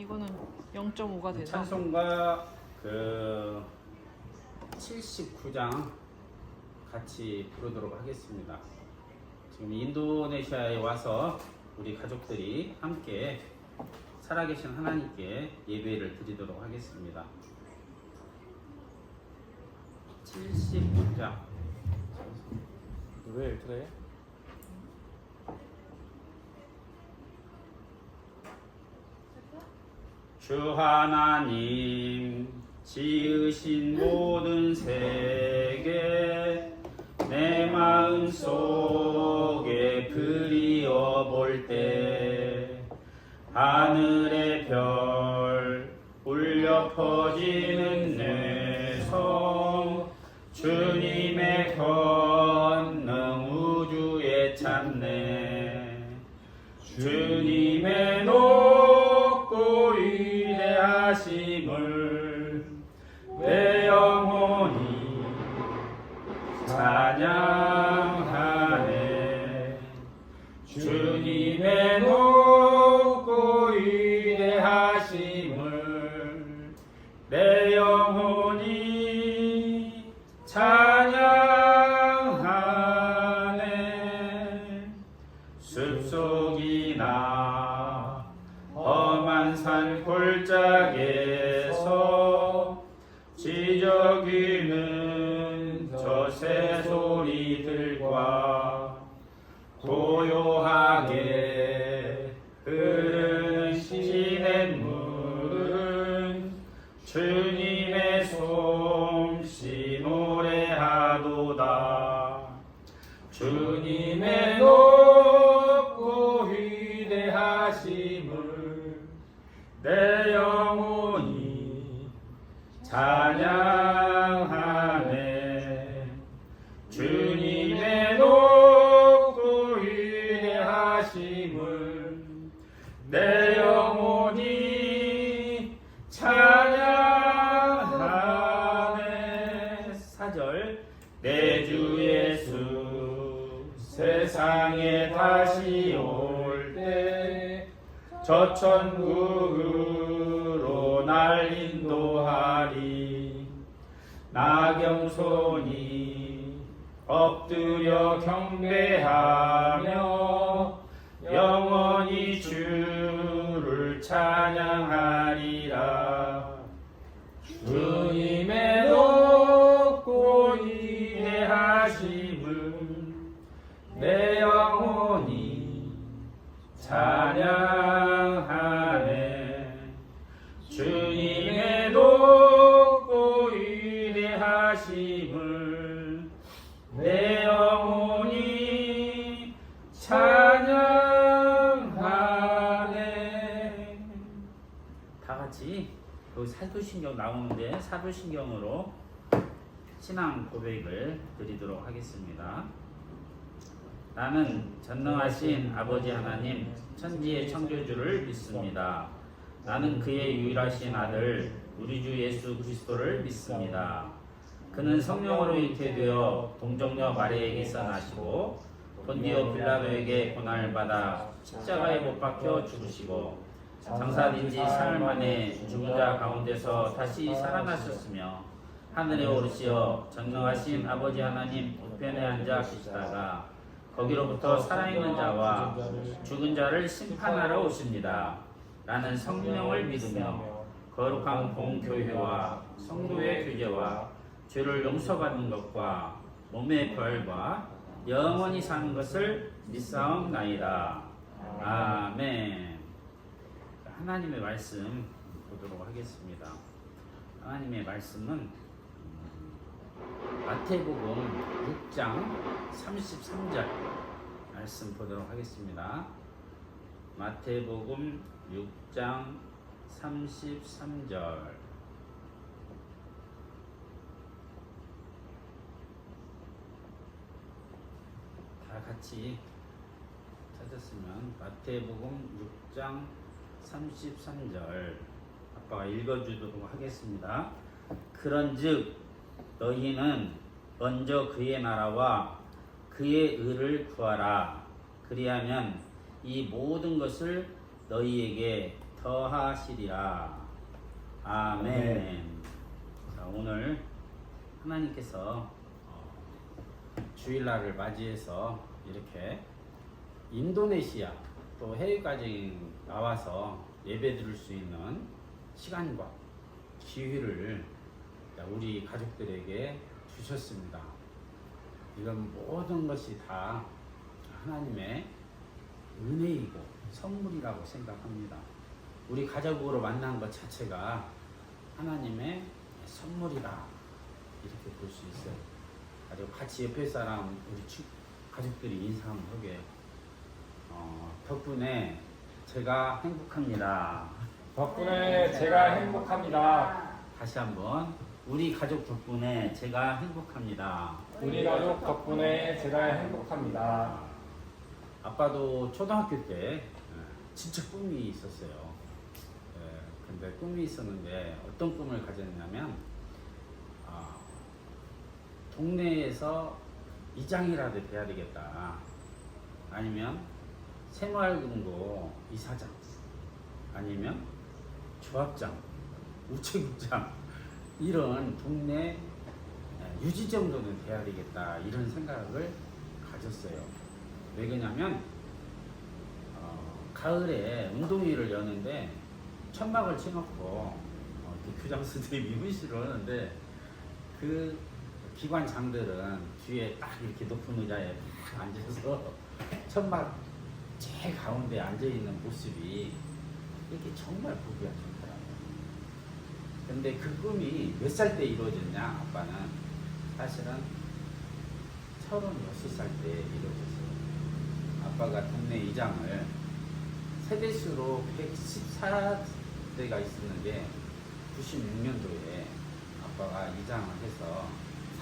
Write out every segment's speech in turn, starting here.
이거는 0.5가 되나? 찬송가 그 79장 같이 부르도록 하겠습니다. 지금 인도네시아에 와서 우리 가족들이 함께 살아계신 하나님께 예배를 드리도록 하겠습니다. 79장 노래 그래? 주 하나님 지으신 모든 세계 내 마음 속에 그리워 볼 때 하늘의 별 울려 퍼지는 내 성 주님의 권능 우주에 찾네 주님의 높고 위대하심을 내 영혼이 찬양하네 주님의 높고 위대하심을 내 영혼이 찬양하네 숲속이나 험한 산 골짜기에서 지저귀는 저 새소리들과 고요하게 흐르는 시냇물은 주님의 솜씨 노래하도다 주님의 높고 위대하심을 내 영혼이 찬양하네 주님의 높고 위대하심을 내 영혼이 찬양하네 4절 내 주 예수 세상에 다시 올 때 저 천국으로 날 인도하리 나경손이 엎드려 경배하며 영원히 주를 찬양하리라 주님의 높고 위대하심을 내 영혼이 찬양하네 주님의 높고 위대하심을 내 영혼이 찬양하네 다 같이 여기 사도신경 나오는데 사도신경으로 신앙 고백을 드리도록 하겠습니다. 나는 전능하신 아버지 하나님 천지의 창조주를 믿습니다. 나는 그의 유일하신 아들 우리 주 예수 그리스도를 믿습니다. 그는 성령으로 잉태되어 동정녀 마리아에게서 나시고 본디오 빌라도에게 고난을 받아 십자가에 못 박혀 죽으시고 장사된 지 사흘 만에 죽은 자 가운데서 다시 살아나셨으며 하늘에 오르시어 전능하신 아버지 하나님 우편에 앉아 계시다가 거기로부터 살아있는 자와 죽은 자를 심판하러 오십니다. 나는 성령을 믿으며 거룩한 공교회와 성도의 교제와 죄를 용서받는 것과 몸의 부활과 영원히 사는 것을 믿사옵나이다. 아멘. 하나님의 말씀 보도록 하겠습니다. 하나님의 말씀은 마태복음 6장 33절 말씀 보도록 하겠습니다. 마태복음 6장 33절 다 같이 찾았으면 마태복음 6장 33절 아빠가 읽어주도록 하겠습니다. 그런즉 너희는 먼저 그의 나라와 그의 의를 구하라. 그리하면 이 모든 것을 너희에게 더하시리라. 아멘. 자, 오늘 하나님께서 주일날을 맞이해서 이렇게 인도네시아 또 해외까지 나와서 예배 드릴 수 있는 시간과 기회를 우리 가족들에게 주셨습니다. 이런 모든 것이 다 하나님의 은혜이고 선물이라고 생각합니다. 우리 가족으로 만난 것 자체가 하나님의 선물이다, 이렇게 볼 수 있어요. 그리고 같이 옆에 사람 우리 가족들이 인사 한번 하게. 덕분에 제가 행복합니다. 덕분에 제가 행복합니다. 다시 한번 우리 가족 덕분에 제가 행복합니다. 우리 가족 덕분에 제가 행복합니다. 아빠도 초등학교 때 진짜 꿈이 있었어요. 근데 꿈이 있었는데 어떤 꿈을 가졌냐면 동네에서 이장이라도 돼야 되겠다. 아니면 새마을금고 이사장, 아니면 조합장, 우체국장, 이런 동네 유지 정도는 돼야 되겠다, 이런 생각을 가졌어요. 왜 그러냐면 가을에 운동회를 여는데 천막을 쳐놓고 교장선생님이 미무실을 하는데 그 기관장들은 뒤에 딱 이렇게 높은 의자에 딱 앉아서 천막 제일 가운데 앉아있는 모습이 이게 정말 보기가 좋더라고요. 근데 그 꿈이 몇 살 때 이루어졌냐? 아빠는 사실은 36살 때 이루어졌어요. 아빠가 동네 이장을 세대수로 114대가 있었는데 96년도에 아빠가 이장을 해서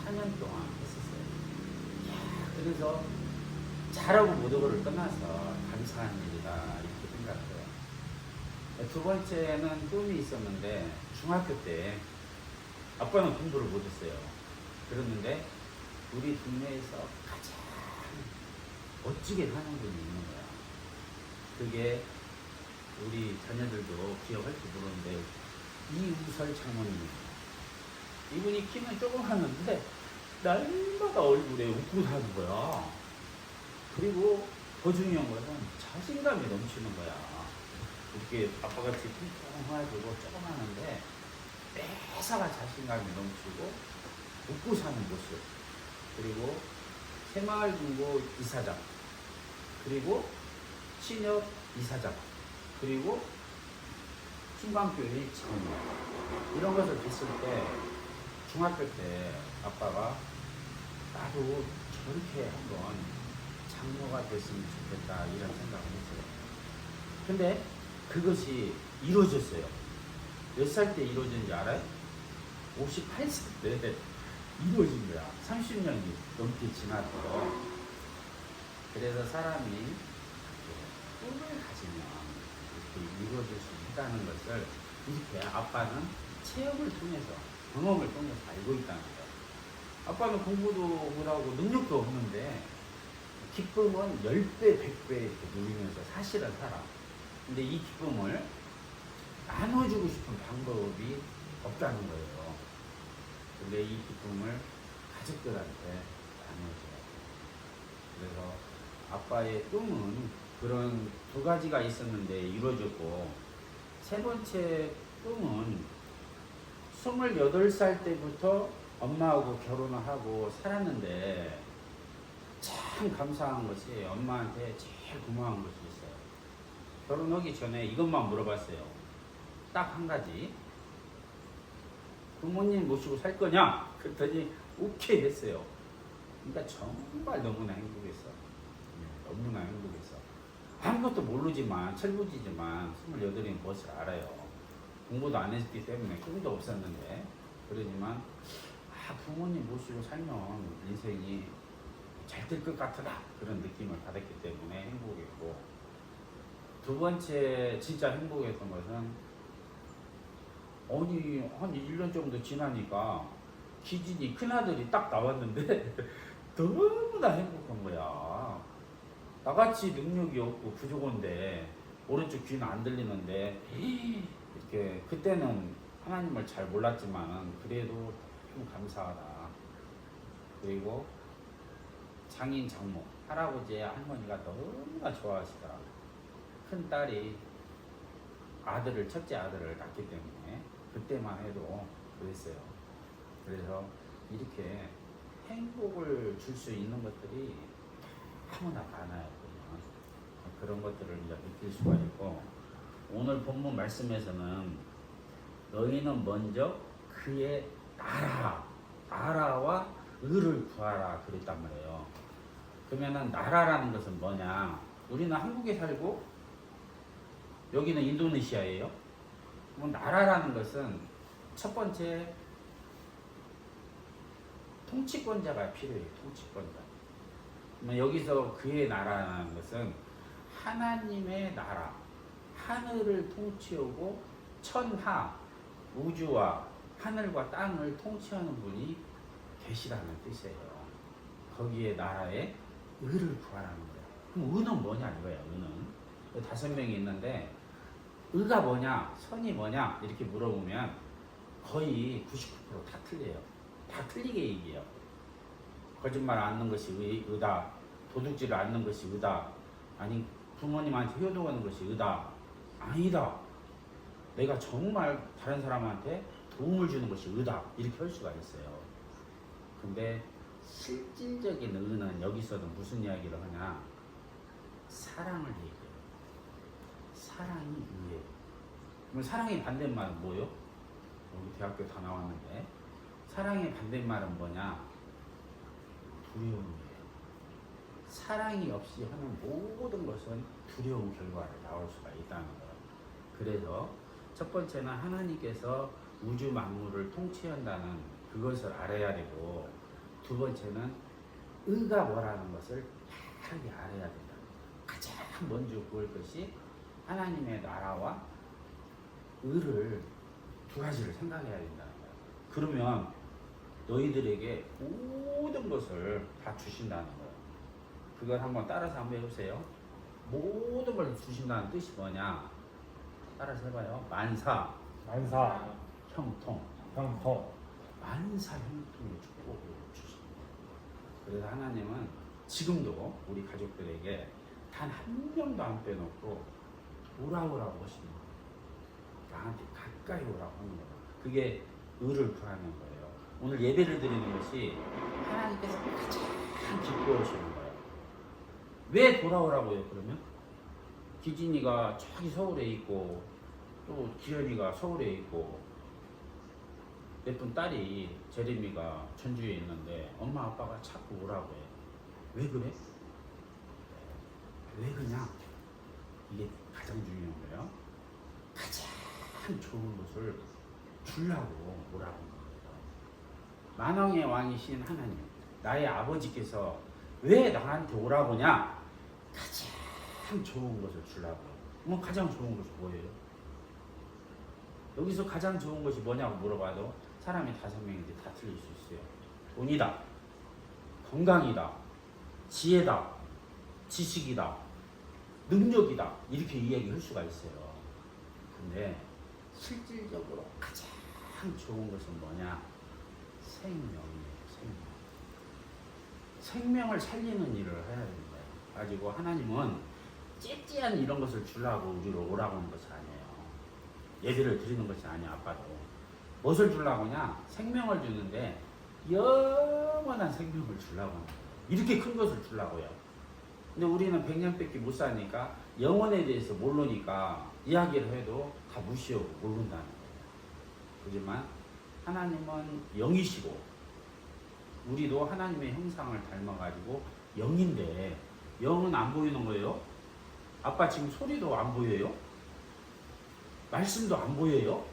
4년 동안 했었어요. 그래서 잘하고 못하고를 떠나서 감사한 일이다, 이렇게 생각해요. 두 번째는 꿈이 있었는데 중학교 때 아빠는 공부를 못했어요. 그랬는데 우리 동네에서 가장 멋지게 사는 분이 있는 거야. 그게 우리 자녀들도 기억할지 모르는데 이우설 장모님. 이분이 키는 조그마한데 날마다 얼굴에 웃고 사는 거야. 그리고 더 중요한 것은 자신감이 넘치는 거야. 이렇게 아빠같이 뚱뚱해지고 조그마한데 매사가 자신감이 넘치고 웃고 사는 모습. 그리고 새마을금고 이사장, 그리고 신협 이사장, 그리고 신광교회 장로, 이런 것을 봤을 때 중학교 때 아빠가 나도 저렇게 한번 장로가 됐으면 좋겠다, 이런 생각을 했어요. 근데 그것이 이루어졌어요. 몇 살 때 이루어진지 알아요? 58살 때 이루어진 거야. 30년이 넘게 지나도. 그래서 사람이 꿈을 가지면 이렇게 이루어질 수 있다는 것을 이렇게 아빠는 체험을 통해서, 경험을 통해서 알고 있다는 거예요. 아빠는 공부도 못하고 능력도 없는데 기쁨은 10배, 100배 이렇게 누리면서 사실은 살아. 근데 이 기쁨을 나눠주고 싶은 방법이 없다는 거예요. 근데 이 기쁨을 가족들한테 나눠줘야 돼요. 그래서 아빠의 꿈은 그런 두 가지가 있었는데 이루어졌고, 세 번째 꿈은 28살 때부터 엄마하고 결혼을 하고 살았는데 참 감사한 것이 엄마한테 제일 고마운 것이 있어요. 결혼하기 전에 이것만 물어봤어요. 딱 한 가지. 부모님 모시고 살 거냐? 그랬더니 오케이 했어요. 그러니까 정말 너무나 행복했어. 너무나 행복했어. 아무것도 모르지만, 철부지지만 28인 무엇을 알아요. 공부도 안 했기 때문에 꿈도 없었는데, 그러지만 부모님 모시고 살면 인생이 잘 될 것 같다, 그런 느낌을 받았기 때문에 행복했고, 두 번째 진짜 행복했던 것은 한 1년 정도 지나니까 기진이 큰아들이 딱 나왔는데 너무나 행복한 거야. 나같이 능력이 없고 부족한데 오른쪽 귀는 안 들리는데 이렇게 그때는 하나님을 잘 몰랐지만은 그래도 참 감사하다. 그리고 장인 장모 할아버지 할머니가 너무나 좋아하시더라. 큰 딸이 첫째 아들을 낳기 때문에 그때만 해도 그랬어요. 그래서 이렇게 행복을 줄 수 있는 것들이 너무나 많아요. 그냥. 그런 것들을 이제 느낄 수가 있고, 오늘 본문 말씀에서는 너희는 먼저 그의 나라와 의를 구하라 그랬단 말이에요. 그러면은 나라라는 것은 뭐냐? 우리는 한국에 살고 여기는 인도네시아예요. 그럼 나라라는 것은 첫 번째 통치권자가 필요해요. 통치권자. 그러면 여기서 그의 나라라는 것은 하나님의 나라, 하늘을 통치하고 천하, 우주와 하늘과 땅을 통치하는 분이 계시다는 뜻이에요. 거기에 나라에 의를 구하라는 거예요. 그럼 의는 뭐냐 이거야. 의는 5명이 있는데 의가 뭐냐, 선이 뭐냐 이렇게 물어보면 거의 99%다 틀려요. 다 틀리게 얘기해요. 거짓말 않는 것이 의다. 도둑질을 않는 것이 의다. 아니 부모님한테 효도하는 것이 의다. 아니다. 내가 정말 다른 사람한테 도움을 주는 것이 의다. 이렇게 할 수가 있어요. 근데 실질적인 의는 여기서는 무슨 이야기를 하냐? 사랑을 얘기해요. 사랑이 의예요. 그럼 사랑의 반대말은 뭐예요? 우리 대학교 다 나왔는데 사랑의 반대말은 뭐냐? 두려움이에요. 사랑이 없이 하는 모든 것은 두려운 결과를 나올 수가 있다는 거예요. 그래서 첫 번째는 하나님께서 우주 만물을 통치한다는 그것을 알아야 되고, 두 번째는 의가 뭐라는 것을 바르게 알아야 된다. 가장 먼저 구할 것이 하나님의 나라와 의를 두 가지를 생각해야 된다는 거예요. 그러면 너희들에게 모든 것을 다 주신다는 거예요. 그걸 한번 따라서 한번 해보세요. 모든 걸 주신다는 뜻이 뭐냐? 따라서 해봐요. 만사, 형통. 만사 형통의 축복을 주십니다. 그래서 하나님은 지금도 우리 가족들에게 단 한 명도 안 빼놓고 오라고 하십니다. 나한테 가까이 오라고 하는 거예요. 그게 의를 구하는 거예요. 오늘 예배를 드리는 것이 하나님께서 가장 기뻐하시는 거예요. 왜 돌아오라고요? 그러면 기진이가 저기 서울에 있고 또 기현이가 서울에 있고 예쁜 딸이 제림이가 전주에 있는데 엄마 아빠가 자꾸 오라고 해요. 왜 그래? 왜 그냥? 이게 가장 중요한 거예요. 가장 좋은 것을 주려고 오라고 하는 거예요. 만왕의 왕이신 하나님, 나의 아버지께서 왜 나한테 오라고냐? 가장 좋은 것을 주려고. 뭐 가장 좋은 것이 뭐예요? 여기서 가장 좋은 것이 뭐냐고 물어봐도 사람이 5명인데 다 틀릴 수 있어요. 돈이다, 건강이다, 지혜다, 지식이다, 능력이다, 이렇게 이야기할 수가 있어요. 근데 실질적으로 가장 좋은 것은 뭐냐? 생명이에요. 생명을 살리는 일을 해야 되는 거예요. 가지고 하나님은 찌찌한 이런 것을 주려고 우리로 오라고 하는 것이 아니에요. 예배를 드리는 것이 아니야. 아빠도 무엇을 주려고 하냐? 생명을 주는데 영원한 생명을 주려고 하는 거예요. 이렇게 큰 것을 주려고요. 근데 우리는 100년밖에 못 사니까 영혼에 대해서 모르니까 이야기를 해도 다 무시하고 모른다는 거예요. 하지만 하나님은 영이시고 우리도 하나님의 형상을 닮아가지고 영인데 영은 안 보이는 거예요. 아빠 지금 소리도 안 보여요. 말씀도 안 보여요.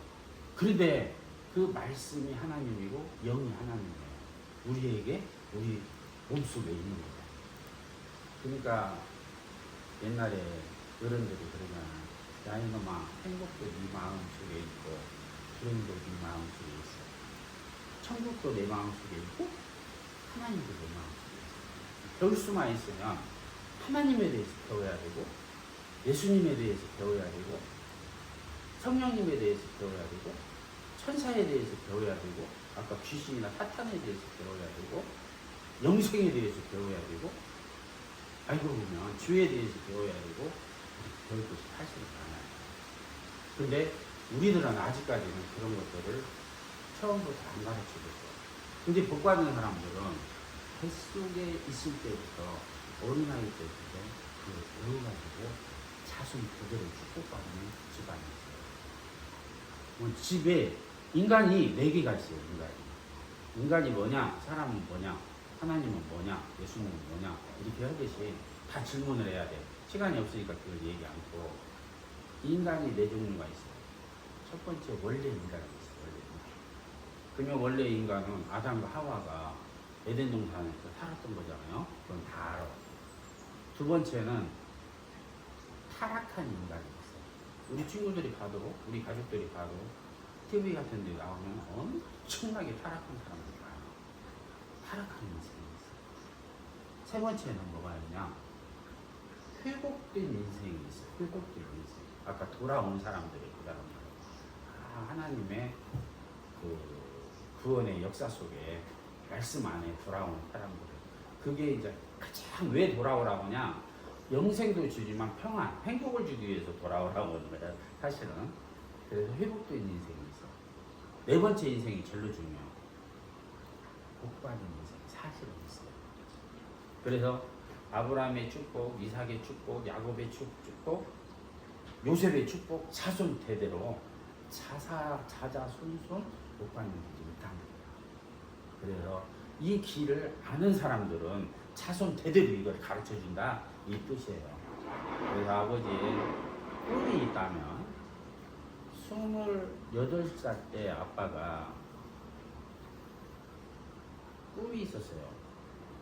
그런데 그 말씀이 하나님이고 영이 하나님이에요. 우리에게 우리 몸속에 있는 거예요. 그러니까 옛날에 어른들이 그러잖아. 야 이놈아, 행복도 네 마음속에 있고 불행도 네 마음속에 있어. 천국도 내 마음속에 있고 하나님도 내 마음속에 있어. 배울 수만 있으면 하나님에 대해서 배워야 되고 예수님에 대해서 배워야 되고 성령님에 대해서 배워야 되고 천사에 대해서 배워야 되고 아까 귀신이나 사탄에 대해서 배워야 되고 영생에 대해서 배워야 되고 알고 보면 주에 대해서 배워야 되고 배울 것이 사실 많아요. 근데 우리들은 아직까지는 그런 것들을 처음부터 안 가르치고 있어요. 근데 복 받는 사람들은 뱃속에 있을 때부터 어린아이 때부터 그걸 배워가지고 자손 그대로 축복받는 집안이 있어요. 집에 인간이 4개가 있어요. 인간이 뭐냐, 사람은 뭐냐, 하나님은 뭐냐, 예수님은 뭐냐 이렇게 하듯이 다 질문을 해야 돼. 시간이 없으니까 그걸 얘기 않고 인간이 4종류가 있어요. 첫 번째 원래 인간이 있어요. 원래 인간. 그러면 원래 인간은 아담과 하와가 에덴 동산에서 살았던 거잖아요. 그건 다 알아. 두 번째는 타락한 인간이 있어요. 우리 친구들이 봐도 우리 가족들이 봐도 TV 같은 데 나오면 엄청나게 타락한 사람들이 많아요. 타락한 인생이 있어요. 세 번째는 뭐가 있냐? 회복된 인생이 있어요. 회복된 인생. 아까 돌아온 사람들이 그 다음 하나님의 그 구원의 역사 속에 말씀 안에 돌아온 사람들. 그게 이제 가장 왜 돌아오라고 하냐? 영생도 주지만 평안, 행복을 주기 위해서 돌아오라고 하는 거예요. 사실은. 그래서 회복된 인생이 있어. 네 번째 인생이 제일 중요해요. 복받은 인생, 사실은 있어요. 그래서 아브라함의 축복, 이삭의 축복, 야곱의 축복, 요셉의 축복, 자손 대대로 자자손손 복받는 길이 있다는 거예요. 그래서 이 길을 아는 사람들은 자손 대대로 이걸 가르쳐준다 이 뜻이에요. 그래서 아버지의 꿈이 있다면 28살 때 아빠가 꿈이 있었어요.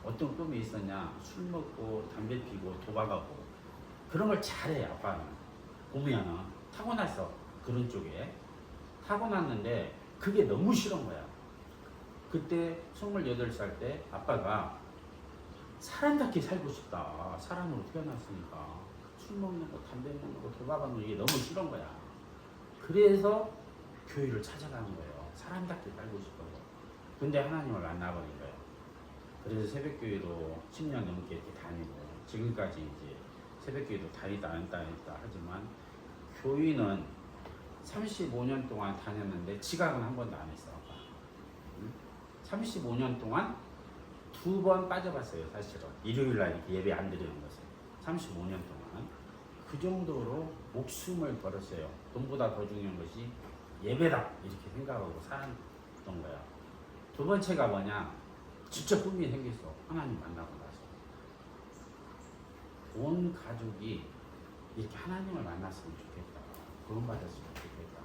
어떤 꿈이 있었냐? 술 먹고 담배 피고 도박하고 그런 걸 잘해. 아빠는 보면은 타고났어. 그런 쪽에 타고났는데 그게 너무 싫은 거야. 그때 28살 때 아빠가 사람답게 살고 싶다. 사람으로 태어났으니까 술 먹는 거, 담배 먹는 거, 도박하는 거 이게 너무 싫은 거야. 그래서 교회를 찾아가는 거예요. 사람답게 살고 싶어서. 근데 하나님을 만나버린 거예요. 그래서 새벽교회도 10년 넘게 이렇게 다니고 지금까지 이제 새벽교회도 다니다 하지만 교회는 35년 동안 다녔는데 지각은 한 번도 안 했어. 아빠. 35년 동안 2번 빠져봤어요. 사실은 일요일날 이렇게 예배 안 드리는 것을 35년 동안 그 정도로 목숨을 걸었어요. 돈보다 더 중요한 것이 예배다 이렇게 생각하고 살았던 거야. 두 번째가 뭐냐? 진짜 꿈이 생겼어. 하나님 만나고 나서 온 가족이 이렇게 하나님을 만났으면 좋겠다. 구원받았으면 좋겠다.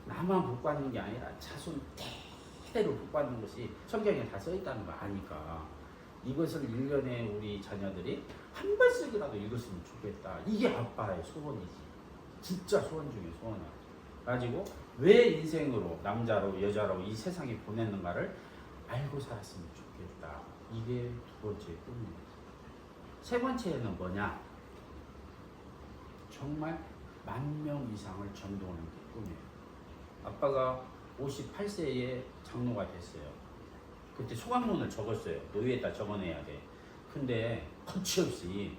나만 복 받는 게 아니라 자손 대대로 복 받는 것이 성경에 다 써있다는 거 아니까 이것을 1년에 우리 자녀들이 한 번씩이라도 읽었으면 좋겠다. 이게 아빠의 소원이지. 진짜 소원 중에 소원이야. 가지고 왜 인생으로 남자로 여자로 이 세상에 보냈는가를 알고 살았으면 좋겠다. 이게 두 번째 꿈이에요. 세 번째는 뭐냐? 정말 10,000명 이상을 전도하는 게 꿈이에요. 아빠가 58세에 장로가 됐어요. 그때 소감문을 적었어요. 노예에다 적어내야 돼. 근데 거침없이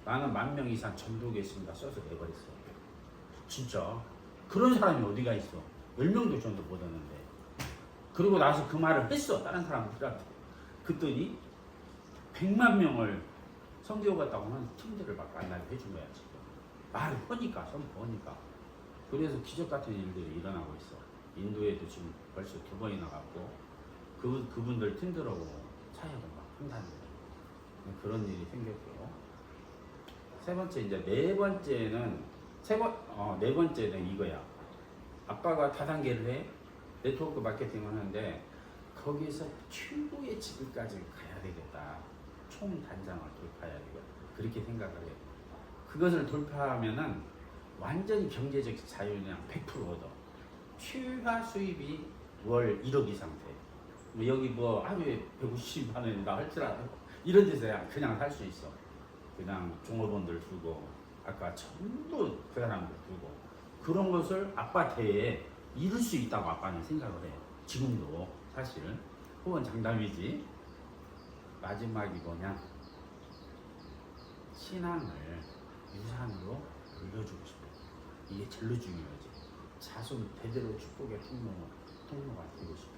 나는 10,000명 이상 전도하겠습니다 써서 내버렸어요. 진짜 그런 사람이 어디가 있어. 10명도 전도 못하는데. 그리고 나서 그 말을 했어. 다른 사람들한테. 그랬더니 100만 명을 선교 갔다고 하는 팀들을 막 만나게 해준 거야. 지금 말을 하니까 선포하니까. 그래서 기적 같은 일들이 일어나고 있어. 인도에도 지금 벌써 2번이나 갔고 그분들 팀들하고 차이를 막 한다는 거야. 그런 일이 생겼고 세 번째 이제 네 번째는 이거야. 아빠가 다단계를 해. 네트워크 마케팅을 하는데 거기서 최고의 지위까지 가야 되겠다. 총단장을 돌파해야 되겠다. 그렇게 생각을 해. 그것을 돌파하면은 완전히 경제적 자유는 100% 얻어. 최하 수입이 월 1억 이상 돼. 여기 뭐 하루에 150만 원이나 할지라도 이런 데서 그냥 살 수 있어. 그냥 종업원들 두고 아까 전부 그 사람들 두고 그런 것을 아빠 때에 이룰 수 있다고 아빠는 생각을 해요. 지금도 사실 혹은 장담이지. 마지막이 뭐냐? 신앙을 유산으로 물려주고 싶어요. 이게 제일 중요하지. 자손 대대로 축복의 통로가 되고 싶어.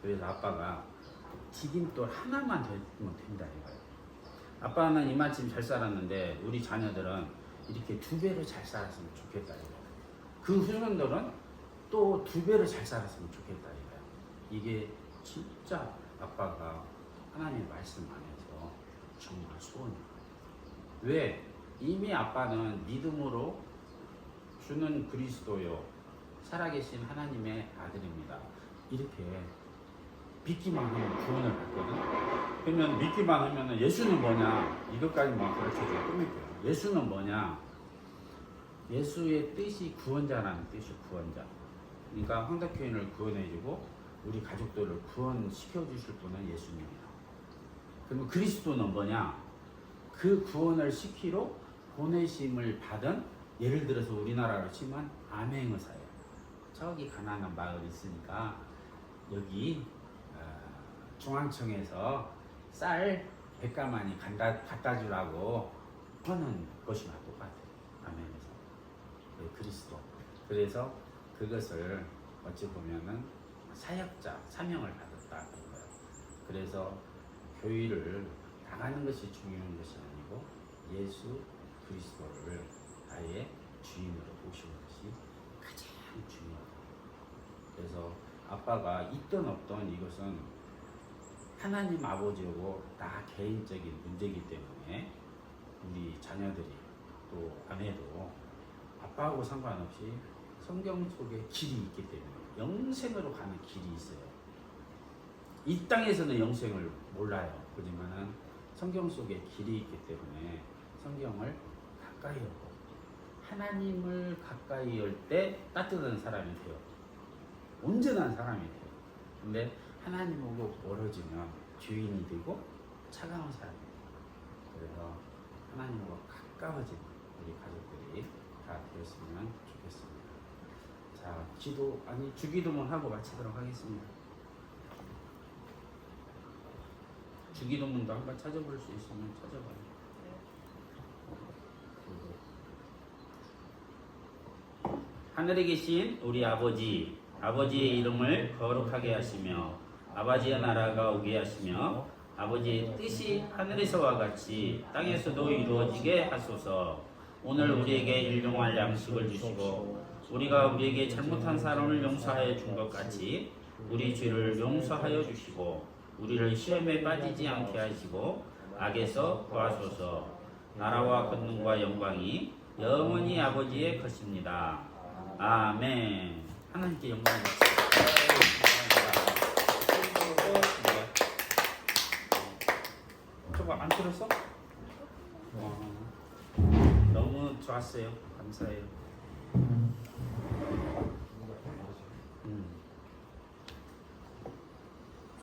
그래서 아빠가 디딤돌 하나만 되면 된다 이거예요. 아빠는 이만큼 잘 살았는데 우리 자녀들은 이렇게 2배로 잘 살았으면 좋겠다 이거예요. 그 후손들은 또 2배로 잘 살았으면 좋겠다 이거예요. 이게 진짜 아빠가 하나님의 말씀 안에서 정말 소원이에요. 왜? 이미 아빠는 믿음으로 주는 그리스도요 살아계신 하나님의 아들입니다. 이렇게 믿기만 하면 구원을 받거든. 그러면 믿기만 하면 예수는 뭐냐? 이것까지만 가르쳐줘야 끝낼게요. 예수는 뭐냐? 예수의 뜻이 구원자라는 뜻이에요. 구원자. 그러니까 황덕효인을 구원해주고 우리 가족들을 구원시켜 주실 분은 예수님이에요. 그리고 그리스도는 뭐냐? 그 구원을 시키러 보내심을 받은, 예를 들어서 우리나라로 치면 암행의사예요. 저기 가난한 마을이 있으니까 여기 중앙청에서 쌀 100가마니 갖다 주라고 하는 것이나 똑같아요. 암행의사. 네, 그리스도. 그래서 그것을 어찌 보면은 사역자, 사명을 받았다. 그래서 교회를 나가는 것이 중요한 것이 아니고 예수 그리스도를 아예 주인으로 모시는 것이 가장 중요하다. 그래서 아빠가 있든 없든 이것은 하나님 아버지하고 나 개인적인 문제이기 때문에 우리 자녀들이 또 아내도 아빠하고 상관없이 성경 속에 길이 있기 때문에 영생으로 가는 길이 있어요. 이 땅에서는 영생을 몰라요. 그렇지만은 성경 속에 길이 있기 때문에 성경을 가까이 하고 하나님을 가까이 할 때 따뜻한 사람이 돼요. 온전한 사람이 돼요. 근데 하나님하고 멀어지면 죄인이 되고 차가운 사람이 돼요. 그래서 하나님과 가까워진 우리 가족들이 다 되었으면 좋겠습니다. 자, 주기도문 하고 마치도록 하겠습니다. 주기도문도 한번 찾아볼 수 있으면 찾아봐요. 하늘에 계신 우리 아버지, 아버지의 이름을 거룩하게 하시며 아버지의 나라가 오게 하시며 아버지의 뜻이 하늘에서와 같이 땅에서도 이루어지게 하소서. 오늘 우리에게 일용할 양식을 주시고 우리가 우리에게 잘못한 사람을 용서하여 준 것 같이 우리 죄를 용서하여 주시고 우리를 시험에 빠지지 않게 하시고 악에서 구하소서. 나라와 권능과 영광이 영원히 아버지의 것입니다. 아멘. 하나님께 영광을 저거 안 들었어? 너무 좋았어요. 감사해요.